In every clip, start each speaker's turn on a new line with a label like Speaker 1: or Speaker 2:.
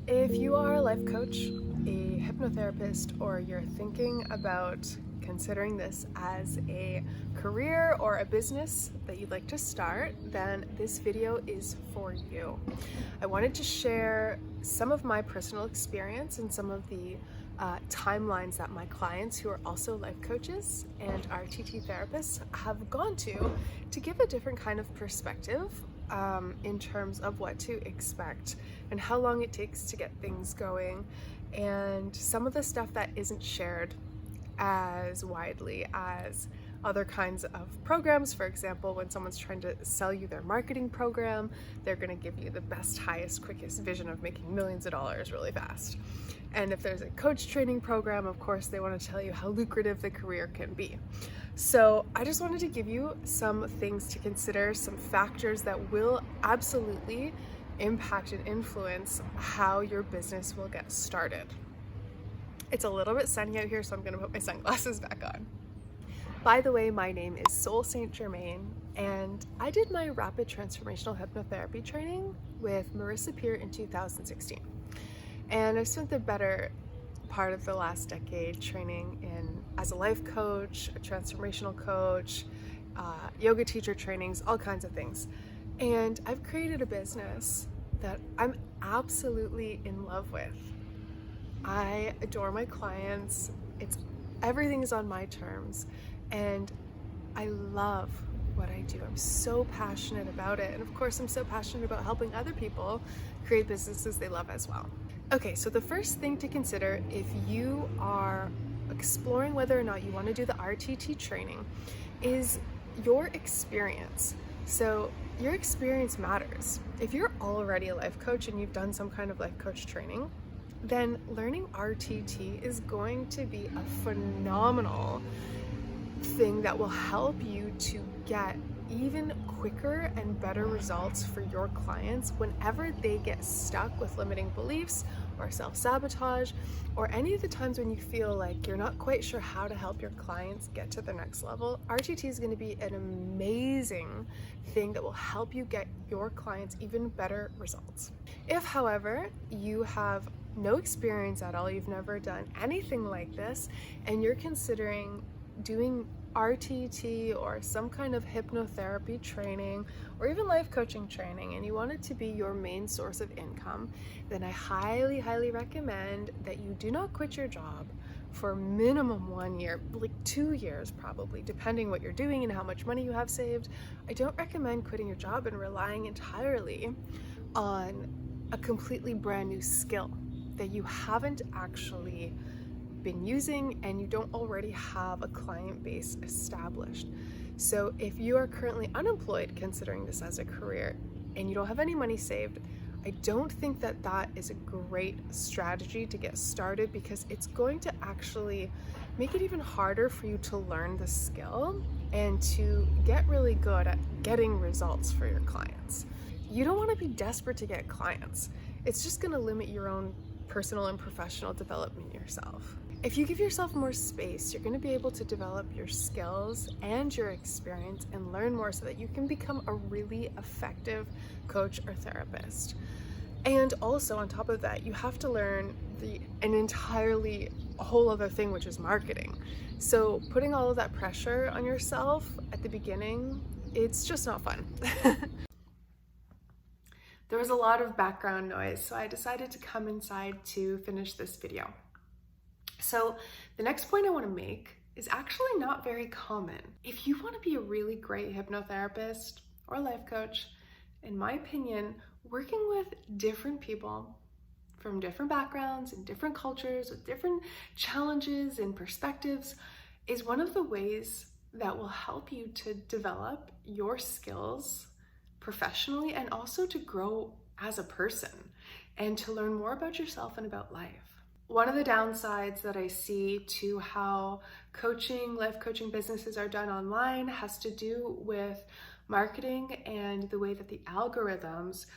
Speaker 1: If you are a life coach, a hypnotherapist, or you're thinking about considering this as a career or a business that you'd like to start, then this video is for you. I wanted to share some of my personal experience and some of the timelines that my clients who are also life coaches and RTT therapists have gone to give a different kind of perspective in terms of what to expect and how long it takes to get things going, and some of the stuff that isn't shared as widely as other kinds of programs. For example, when someone's trying to sell you their marketing program, they're going to give you the best, highest, quickest vision of making millions of dollars really fast. And if there's a coach training program, of course, they want to tell you how lucrative the career can be. So I just wanted to give you some things to consider, some factors that will absolutely impact and influence how your business will get started. It's a little bit sunny out here, so I'm going to put my sunglasses back on. By the way, my name is Saint-Germaine, and I did my rapid transformational hypnotherapy training with Marissa Peer in 2016. And I spent the better part of the last decade training as a life coach, a transformational coach, yoga teacher trainings, all kinds of things. And I've created a business that I'm absolutely in love with. I adore my clients. Everything is on my terms, and I love what I do. I'm so passionate about it. And of course, I'm so passionate about helping other people create businesses they love as well. Okay, so the first thing to consider if you are exploring whether or not you want to do the RTT training is your experience. So your experience matters. If you're already a life coach and you've done some kind of life coach training, then learning RTT is going to be a phenomenal thing that will help you to get even quicker and better results for your clients whenever they get stuck with limiting beliefs or self-sabotage, or any of the times when you feel like you're not quite sure how to help your clients get to the next level. RTT is going to be an amazing thing that will help you get your clients even better results. If, however, you have no experience at all, you've never done anything like this, and you're considering doing RTT or some kind of hypnotherapy training or even life coaching training, and you want it to be your main source of income, then I highly, highly recommend that you do not quit your job for minimum 1 year, like 2 years probably, depending what you're doing and how much money you have saved. I don't recommend quitting your job and relying entirely on a completely brand new skill that you haven't actually been using and you don't already have a client base established. So if you are currently unemployed considering this as a career and you don't have any money saved, I don't think that that is a great strategy to get started, because it's going to actually make it even harder for you to learn the skill and to get really good at getting results for your clients. You don't want to be desperate to get clients. It's just going to limit your own personal and professional development yourself. If you give yourself more space, you're going to be able to develop your skills and your experience and learn more so that you can become a really effective coach or therapist. And also on top of that, you have to learn an entirely whole other thing, which is marketing. So putting all of that pressure on yourself at the beginning, it's just not fun. There was a lot of background noise, so I decided to come inside to finish this video. So the next point I want to make is actually not very common. If you want to be a really great hypnotherapist or life coach, in my opinion, working with different people from different backgrounds and different cultures with different challenges and perspectives is one of the ways that will help you to develop your skills professionally and also to grow as a person and to learn more about yourself and about life. One of the downsides that I see to how life coaching businesses are done online has to do with marketing and the way that the algorithms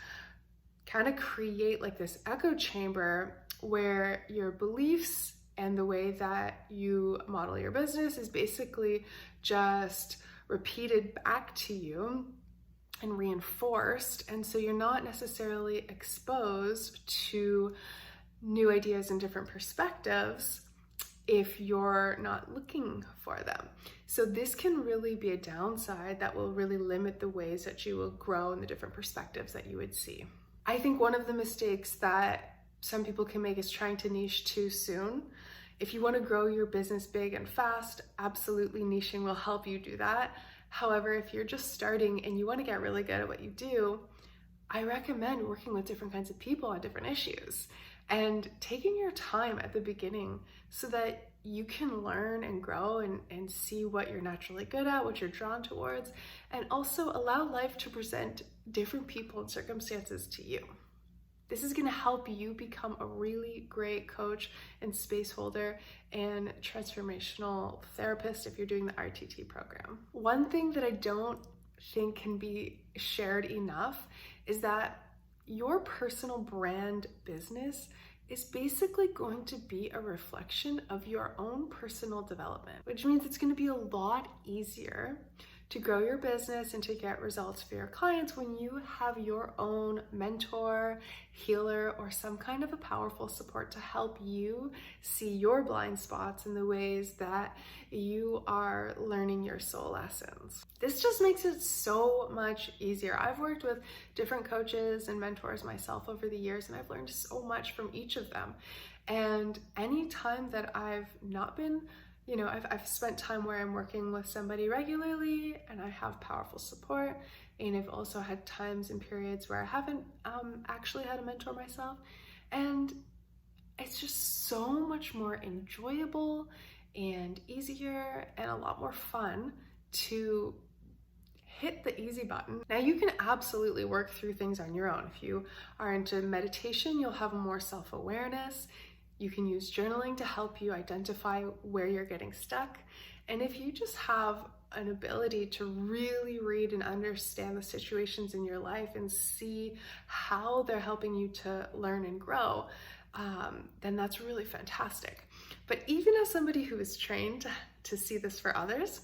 Speaker 1: kind of create like this echo chamber where your beliefs and the way that you model your business is basically just repeated back to you and reinforced. And so you're not necessarily exposed to new ideas and different perspectives if you're not looking for them. So this can really be a downside that will really limit the ways that you will grow and the different perspectives that you would see. I think one of the mistakes that some people can make is trying to niche too soon. If you want to grow your business big and fast, absolutely niching will help you do that. However, if you're just starting and you want to get really good at what you do, I recommend working with different kinds of people on different issues and taking your time at the beginning so that you can learn and grow and see what you're naturally good at, what you're drawn towards, and also allow life to present different people and circumstances to you. This is going to help you become a really great coach and space holder and transformational therapist if you're doing the RTT program. One thing that I don't think can be shared enough is that your personal brand business is basically going to be a reflection of your own personal development, which means it's going to be a lot easier to grow your business and to get results for your clients when you have your own mentor, healer, or some kind of a powerful support to help you see your blind spots in the ways that you are learning your soul lessons. This just makes it so much easier. I've worked with different coaches and mentors myself over the years, and I've learned so much from each of them. And any time that I've not been I've spent time where I'm working with somebody regularly and I have powerful support, and I've also had times and periods where I haven't actually had a mentor myself, and it's just so much more enjoyable and easier and a lot more fun to hit the easy button. Now you can absolutely work through things on your own. If you are into meditation, you'll have more self-awareness. You can use journaling to help you identify where you're getting stuck. And if you just have an ability to really read and understand the situations in your life and see how they're helping you to learn and grow, then that's really fantastic. But even as somebody who is trained to see this for others,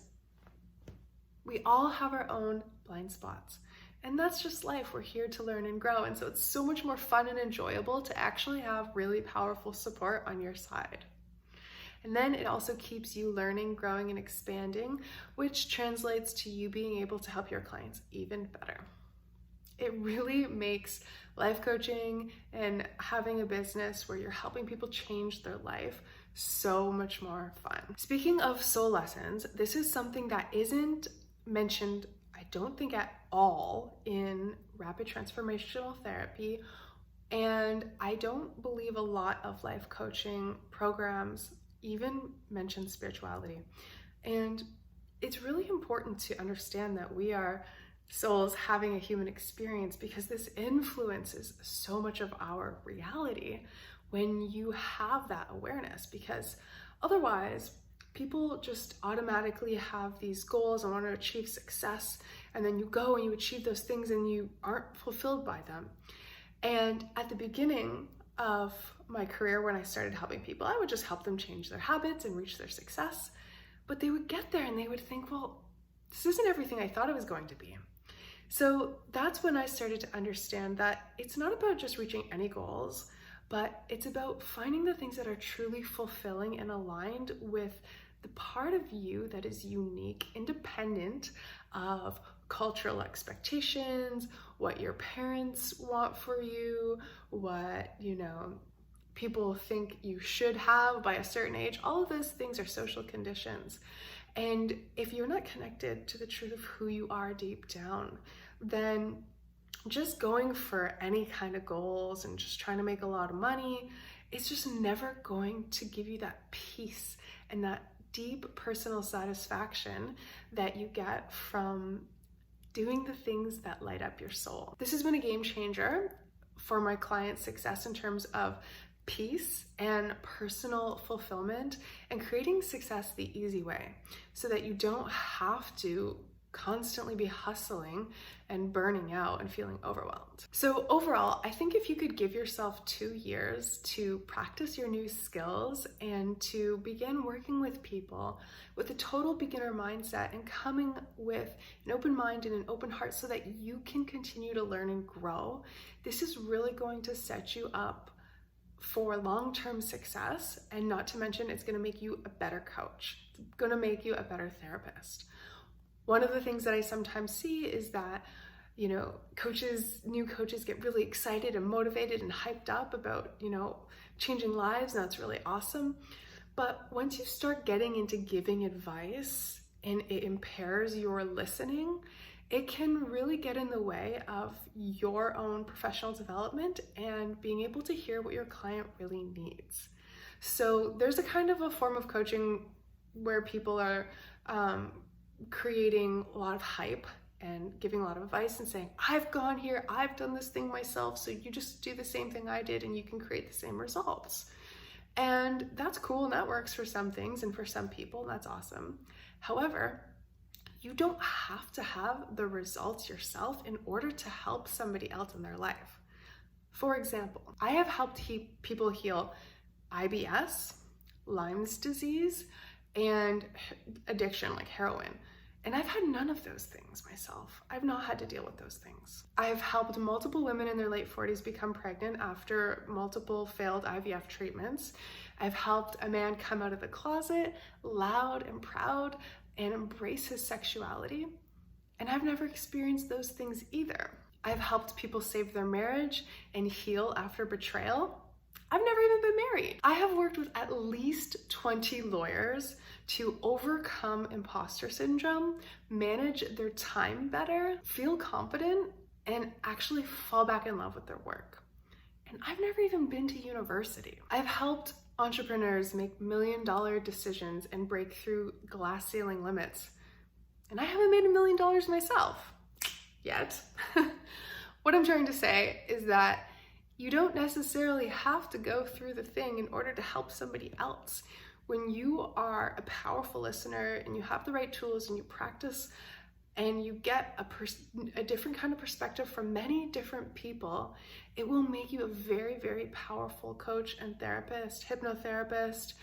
Speaker 1: we all have our own blind spots. And that's just life. We're here to learn and grow. And so it's so much more fun and enjoyable to actually have really powerful support on your side. And then it also keeps you learning, growing, and expanding, which translates to you being able to help your clients even better. It really makes life coaching and having a business where you're helping people change their life so much more fun. Speaking of soul lessons, this is something that isn't mentioned, I don't think, at all in rapid transformational therapy, and I don't believe a lot of life coaching programs even mention spirituality. And it's really important to understand that we are souls having a human experience, because this influences so much of our reality when you have that awareness, because otherwise people just automatically have these goals and want to achieve success, and then you go and you achieve those things and you aren't fulfilled by them. And at the beginning of my career, when I started helping people, I would just help them change their habits and reach their success. But they would get there and they would think, well, this isn't everything I thought it was going to be. So that's when I started to understand that it's not about just reaching any goals, but it's about finding the things that are truly fulfilling and aligned with the part of you that is unique, independent of cultural expectations, what your parents want for you, what, people think you should have by a certain age. All of those things are social conditions. And if you're not connected to the truth of who you are deep down, then just going for any kind of goals and just trying to make a lot of money, it's just never going to give you that peace and that deep personal satisfaction that you get from doing the things that light up your soul. This has been a game changer for my clients' success in terms of peace and personal fulfillment, and creating success the easy way so that you don't have to constantly be hustling and burning out and feeling overwhelmed. So overall, I think if you could give yourself 2 years to practice your new skills and to begin working with people with a total beginner mindset and coming with an open mind and an open heart so that you can continue to learn and grow, this is really going to set you up for long-term success, and not to mention it's going to make you a better coach. It's going to make you a better therapist. One of the things that I sometimes see is that, you know, new coaches get really excited and motivated and hyped up about, you know, changing lives, and that's really awesome. But once you start getting into giving advice and it impairs your listening, it can really get in the way of your own professional development and being able to hear what your client really needs. So there's a kind of a form of coaching where people are creating a lot of hype and giving a lot of advice and saying, I've gone here, I've done this thing myself, so you just do the same thing I did and you can create the same results. And that's cool and that works for some things and for some people, that's awesome. However, you don't have to have the results yourself in order to help somebody else in their life. For example, I have helped people heal IBS, Lyme's disease, and addiction like heroin. And I've had none of those things myself. I've not had to deal with those things. I've helped multiple women in their late 40s become pregnant after multiple failed IVF treatments. I've helped a man come out of the closet loud and proud and embrace his sexuality. And I've never experienced those things either. I've helped people save their marriage and heal after betrayal. I've never even been married. I have worked with at least 20 lawyers to overcome imposter syndrome, manage their time better, feel confident, and actually fall back in love with their work. And I've never even been to university. I've helped entrepreneurs make million-dollar decisions and break through glass ceiling limits. And I haven't made $1 million myself yet. What I'm trying to say is that you don't necessarily have to go through the thing in order to help somebody else. When you are a powerful listener and you have the right tools and you practice and you get a different kind of perspective from many different people, it will make you a very, very powerful coach and therapist, hypnotherapist,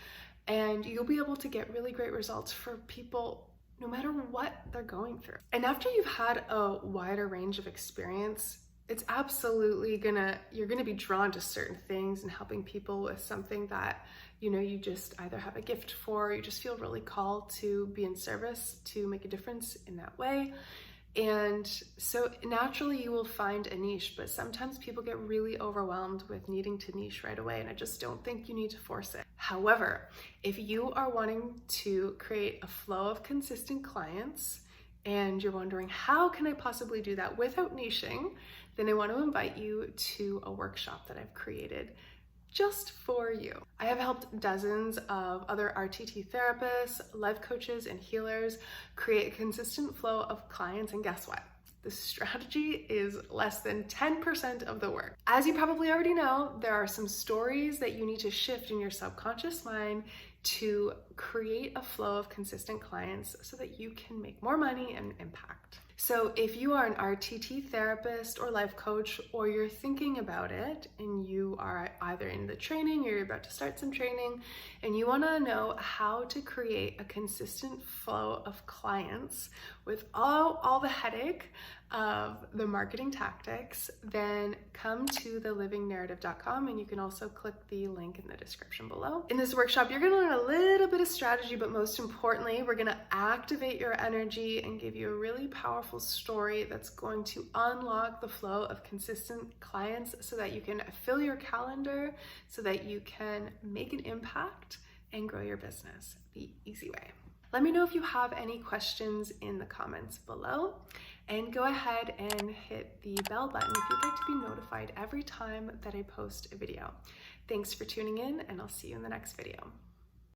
Speaker 1: and you'll be able to get really great results for people no matter what they're going through. And after you've had a wider range of experience, it's absolutely you're gonna be drawn to certain things and helping people with something that, you know, you just either have a gift for, or you just feel really called to be in service, to make a difference in that way. And so naturally you will find a niche, but sometimes people get really overwhelmed with needing to niche right away, and I just don't think you need to force it. However, if you are wanting to create a flow of consistent clients and you're wondering, how can I possibly do that without niching, then I want to invite you to a workshop that I've created just for you. I have helped dozens of other RTT therapists, life coaches, and healers create a consistent flow of clients, and guess what? The strategy is less than 10% of the work. As you probably already know, there are some stories that you need to shift in your subconscious mind to create a flow of consistent clients so that you can make more money and impact. So if you are an RTT therapist or life coach, or you're thinking about it and you are either in the training or you're about to start some training and you want to know how to create a consistent flow of clients with all the headache of the marketing tactics, then come to thelivingnarrative.com, and you can also click the link in the description below. In this workshop, you're going to learn a little bit of strategy, but most importantly, we're going to activate your energy and give you a really powerful story that's going to unlock the flow of consistent clients so that you can fill your calendar, so that you can make an impact and grow your business the easy way. Let me know if you have any questions in the comments below, and go ahead and hit the bell button if you'd like to be notified every time that I post a video. Thanks for tuning in, and I'll see you in the next video.